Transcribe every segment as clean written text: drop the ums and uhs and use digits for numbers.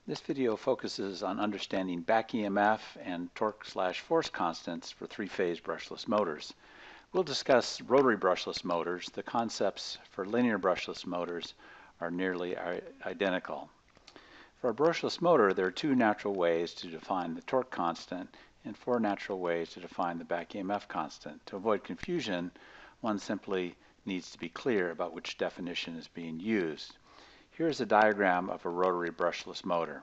This video focuses on understanding back-EMF and torque/force constants for three-phase brushless motors. We'll discuss rotary brushless motors. The concepts for linear brushless motors are nearly identical. For a brushless motor, there are two natural ways to define the torque constant and four natural ways to define the back-EMF constant. To avoid confusion, one simply needs to be clear about which definition is being used. Here's a diagram of a rotary brushless motor.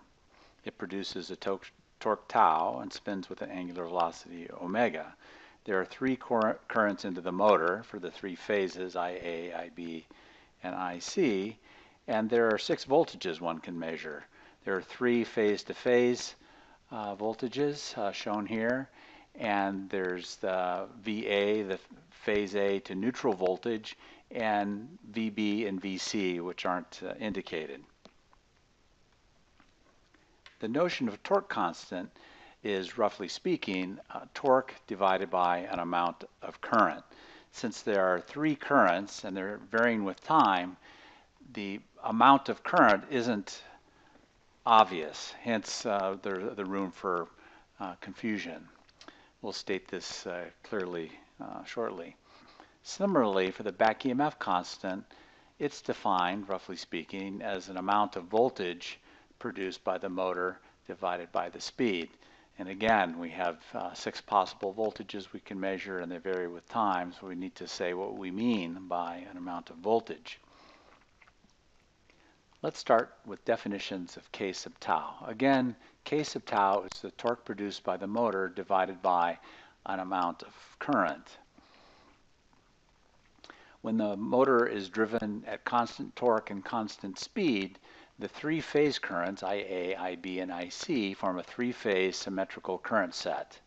It produces a torque tau and spins with an angular velocity omega. There are three currents into the motor for the three phases, IA, IB, and IC, and there are 6 voltages one can measure. There are 3 phase-to-phase voltages shown here, and there's the VA, the phase A to neutral voltage, and VB and VC, which aren't indicated. The notion of torque constant is, roughly speaking, torque divided by an amount of current. Since there are 3 currents and they're varying with time, the amount of current isn't obvious, hence the room for confusion. We'll state this clearly shortly. Similarly, for the back-EMF constant, it's defined, roughly speaking, as an amount of voltage produced by the motor divided by the speed. And again, we have 6 possible voltages we can measure, and they vary with time, so we need to say what we mean by an amount of voltage. Let's start with definitions of K sub tau. Again, K sub tau is the torque produced by the motor divided by an amount of current. When the motor is driven at constant torque and constant speed, the 3 phase currents, IA, IB, and IC, form a 3-phase symmetrical current set.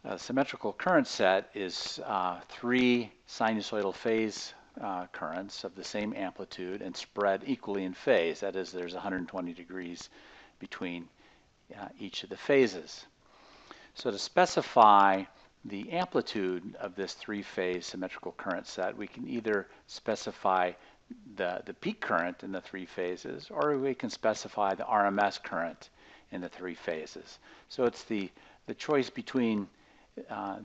A symmetrical current set is 3 sinusoidal phase currents of the same amplitude and spread equally in phase. That is, there's 120 degrees between each of the phases. So to specify the amplitude of this 3-phase symmetrical current set, we can either specify the peak current in the 3 phases, or we can specify the RMS current in the 3 phases. So it's the choice between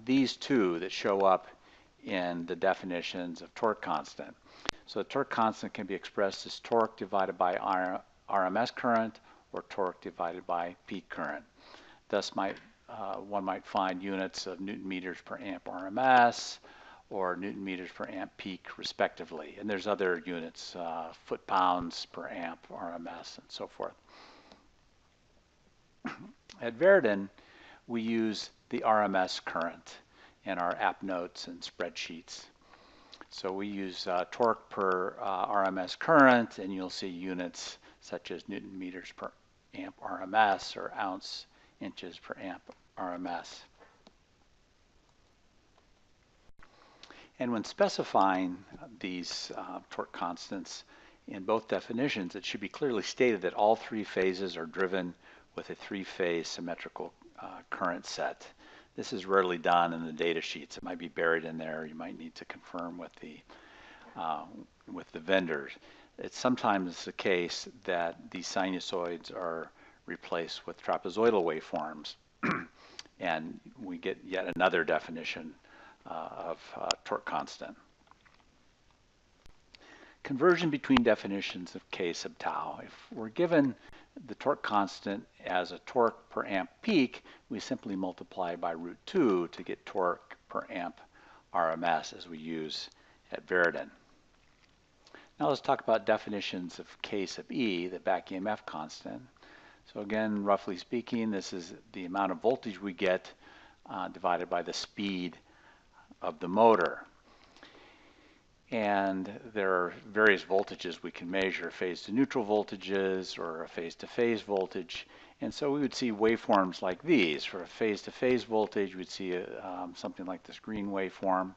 these two that show up in the definitions of torque constant. So torque constant can be expressed as torque divided by RMS current or torque divided by peak current. Thus, one might find units of Newton meters per amp RMS or Newton meters per amp peak respectively. And there's other units, foot-pounds per amp RMS and so forth. At Veridon, we use the RMS current in our app notes and spreadsheets. So we use torque per RMS current, and you'll see units such as Newton meters per amp RMS or ounce inches per amp RMS. And when specifying these torque constants in both definitions, it should be clearly stated that all 3 phases are driven with a 3-phase symmetrical current set. This is rarely done in the data sheets. It might be buried in there. You might need to confirm with the vendors. It's sometimes the case that these sinusoids are replaced with trapezoidal waveforms, and we get yet another definition of torque constant. Conversion between definitions of K sub tau. If we're given the torque constant as a torque per amp peak, we simply multiply by √2 to get torque per amp RMS as we use at Veridon. Now let's talk about definitions of K sub E, the back-EMF constant. So again, roughly speaking, this is the amount of voltage we get divided by the speed of the motor. And there are various voltages we can measure, phase to neutral voltages or a phase to phase voltage. And so we would see waveforms like these. For a phase to phase voltage, we'd see something like this green waveform.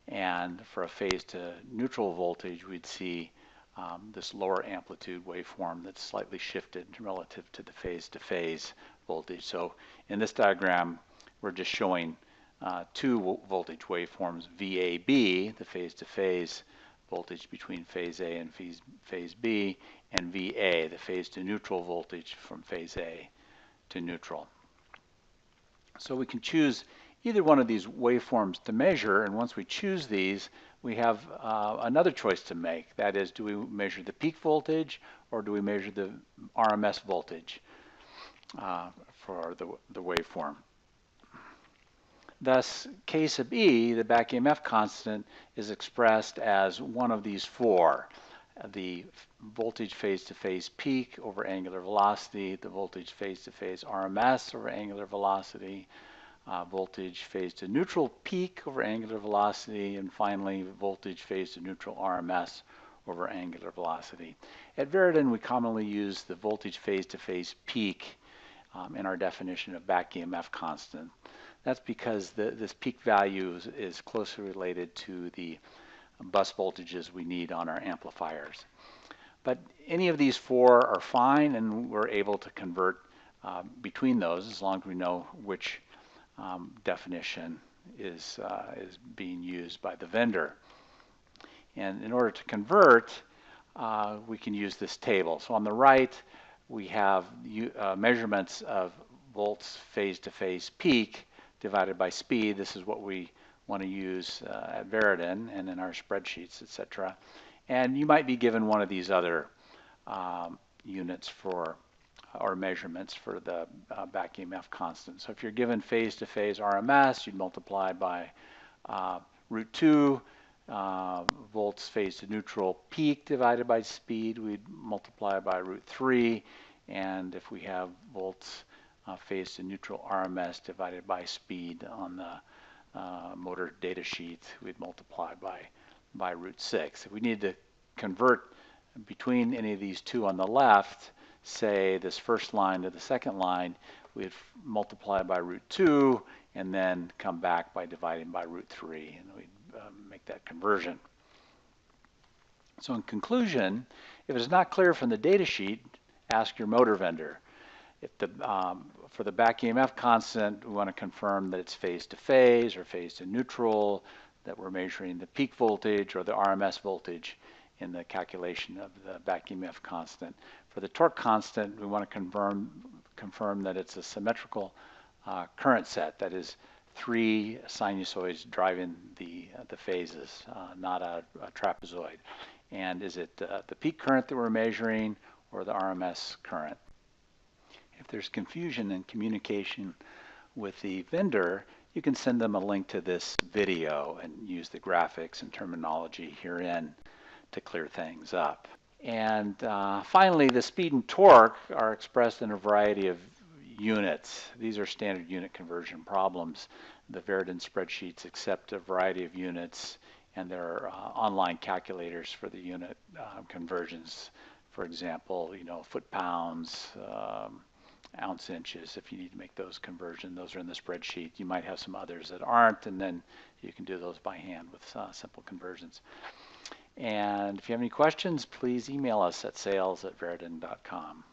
And for a phase to neutral voltage, we'd see this lower amplitude waveform that's slightly shifted relative to the phase to phase voltage. So in this diagram, we're just showing 2 voltage waveforms, VAB, the phase-to-phase voltage between phase A and phase B, and VA, the phase to neutral voltage from phase A to neutral. So we can choose either one of these waveforms to measure, and once we choose these, we have another choice to make. That is, do we measure the peak voltage or do we measure the RMS voltage for the waveform? Thus, K sub E, the back-EMF constant, is expressed as one of these four. The voltage phase-to-phase peak over angular velocity, the voltage phase-to-phase RMS over angular velocity, voltage phase-to-neutral peak over angular velocity, and finally voltage phase-to-neutral RMS over angular velocity. At Veridon, we commonly use the voltage phase-to-phase peak in our definition of back-EMF constant. That's because this peak value is closely related to the bus voltages we need on our amplifiers. But any of these four are fine, and we're able to convert between those as long as we know which definition is being used by the vendor. And in order to convert, we can use this table. So on the right, we have measurements of volts phase-to-phase peak divided by speed. This is what we want to use at Veridon and in our spreadsheets, etc. And you might be given one of these other units for or measurements for the back-EMF constant. So if you're given phase-to-phase RMS, you'd multiply by root 2. Volts phase-to-neutral peak divided by speed, we'd multiply by root 3. And if we have volts phase-to-neutral RMS divided by speed on the motor data sheet, we'd multiply by root 6. If we need to convert between any of these two on the left, say this first line to the second line, we'd multiply by root 2 and then come back by dividing by root 3, and we'd make that conversion. So in conclusion, if it's not clear from the data sheet, ask your motor vendor. If for the back-EMF constant, we want to confirm that it's phase-to-phase or phase-to-neutral, that we're measuring the peak voltage or the RMS voltage in the calculation of the back-EMF constant. For the torque constant, we want to confirm that it's a symmetrical current set, that is 3 sinusoids driving the phases, not a trapezoid. And is it the peak current that we're measuring or the RMS current? If there's confusion in communication with the vendor, you can send them a link to this video and use the graphics and terminology herein to clear things up. And finally, the speed and torque are expressed in a variety of units. These are standard unit conversion problems. The Veridon spreadsheets accept a variety of units, and there are online calculators for the unit conversions. For example, foot-pounds, ounce inches, if you need to make those conversions. Those are in the spreadsheet. You might have some others that aren't, and then you can do those by hand with simple conversions. And if you have any questions, please email us at sales@veridon.com.